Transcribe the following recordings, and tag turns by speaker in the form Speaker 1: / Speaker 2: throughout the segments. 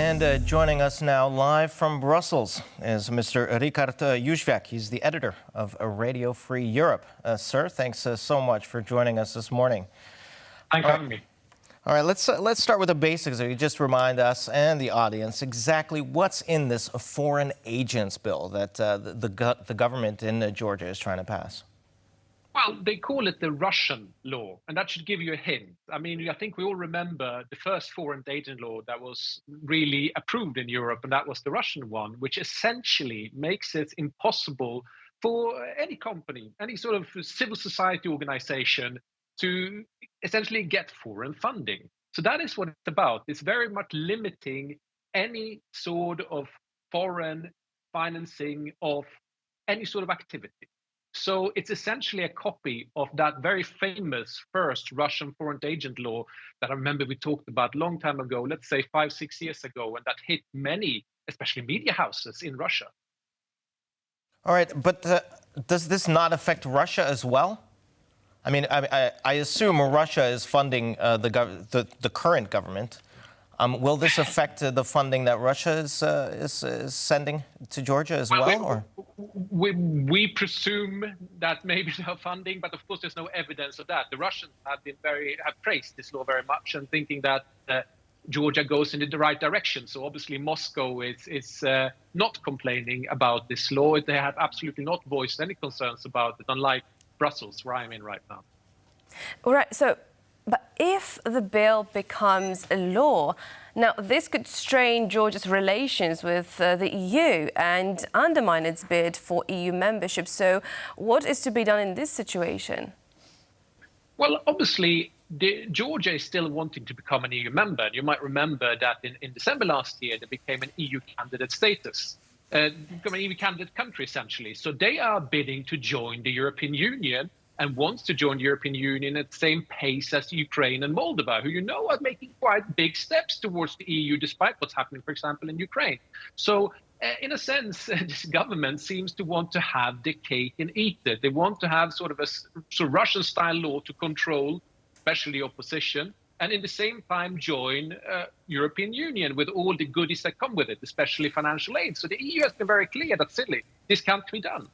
Speaker 1: And joining us now live from Brussels is Mr. Rikard Jozwiak. He's the editor of Radio Free Europe. Sir, thanks so much for joining us this morning.
Speaker 2: Thanks for having me.
Speaker 1: All right, let's start with the basics. You just remind us and the audience exactly what's in this foreign agents bill that the government in Georgia is trying to pass.
Speaker 2: Well, they call it the Russian law, and that should give you a hint. I mean, I think we all remember the first foreign agent law that was really approved in Europe, and that was the Russian one, which essentially makes it impossible for any company, any sort of civil society organization to essentially get foreign funding. So that is what it's about. It's very much limiting any sort of foreign financing of any sort of activity. So it's essentially a copy of that very famous first Russian foreign agent law that I remember we talked about a long time ago, let's say 5-6 years ago, and that hit many, especially media houses in Russia.
Speaker 1: All right, but does this not affect Russia as well? I mean, I assume Russia is funding the current government. Will this affect the funding that Russia is sending to Georgia as well?
Speaker 2: We presume that maybe they are funding, but of course there's no evidence of that. The Russians have praised this law very much and thinking that Georgia goes in the right direction. So obviously Moscow is not complaining about this law. They have absolutely not voiced any concerns about it, unlike Brussels, where I'm in right now.
Speaker 3: All right. So, but if the bill becomes a law, now this could strain Georgia's relations with the EU and undermine its bid for EU membership. So what is to be done in this situation?
Speaker 2: Well, obviously, Georgia is still wanting to become an EU member. You might remember that in December last year, they became an EU candidate status, become an EU candidate country, essentially. So they are bidding to join the European Union and wants to join the European Union at the same pace as Ukraine and Moldova, who are making quite big steps towards the EU, despite what's happening, for example, in Ukraine. So in a sense, this government seems to want to have the cake and eat it. They want to have sort of a Russian-style law to control, especially opposition, and in the same time join European Union with all the goodies that come with it, especially financial aid. So the EU has been very clear that silly, this can't be done.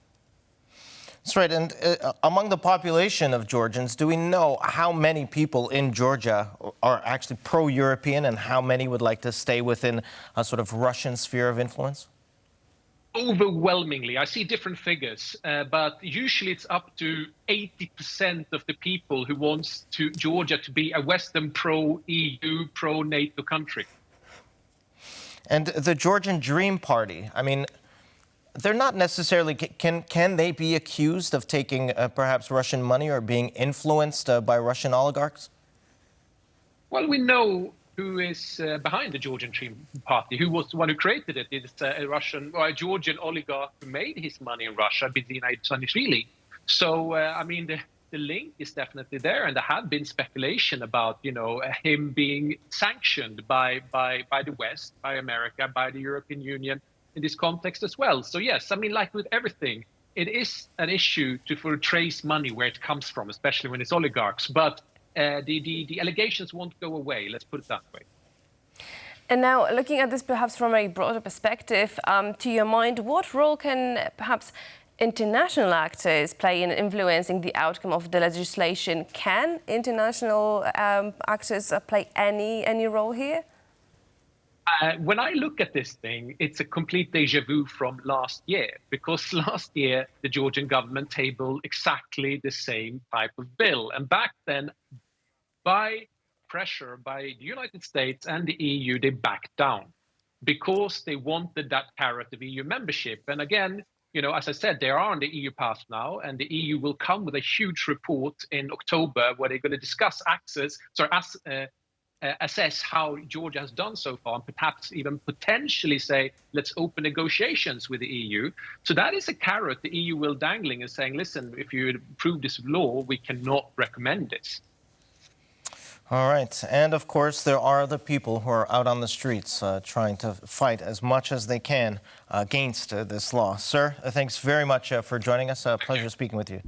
Speaker 1: That's right. And among the population of Georgians, do we know how many people in Georgia are actually pro-European and how many would like to stay within a sort of Russian sphere of influence?
Speaker 2: Overwhelmingly, I see different figures, but usually it's up to 80% of the people who wants Georgia to be a Western pro-EU, pro-NATO country.
Speaker 1: And the Georgian Dream Party, I mean, they're not necessarily, can they be accused of taking perhaps Russian money or being influenced by Russian oligarchs?
Speaker 2: Well, we know who is behind the Georgian Dream Party, who was the one who created it. It's a Georgian oligarch who made his money in Russia, Bidzina Ivanishvili. So, I mean, the link is definitely there, and there had been speculation about, him being sanctioned by the West, by America, by the European Union, in this context as well. So yes, I mean, like with everything, it is an issue to trace money where it comes from, especially when it's oligarchs. But the allegations won't go away, let's put it that way.
Speaker 3: And now, looking at this perhaps from a broader perspective, to your mind, what role can perhaps international actors play in influencing the outcome of the legislation? Can international actors play any role here?
Speaker 2: When I look at this thing, it's a complete déjà vu from last year, because last year the Georgian government tabled exactly the same type of bill. And back then, by pressure by the United States and the EU, they backed down because they wanted that carrot of EU membership. And again, as I said, they are on the EU path now, and the EU will come with a huge report in October where they're going to discuss assess how Georgia has done so far, and perhaps even potentially say, let's open negotiations with the EU. So that is a carrot the EU will dangling and saying, listen, if you approve this law, we cannot recommend this.
Speaker 1: All right. And of course, there are other people who are out on the streets trying to fight as much as they can against this law. Sir, thanks very much for joining us. Pleasure speaking with you.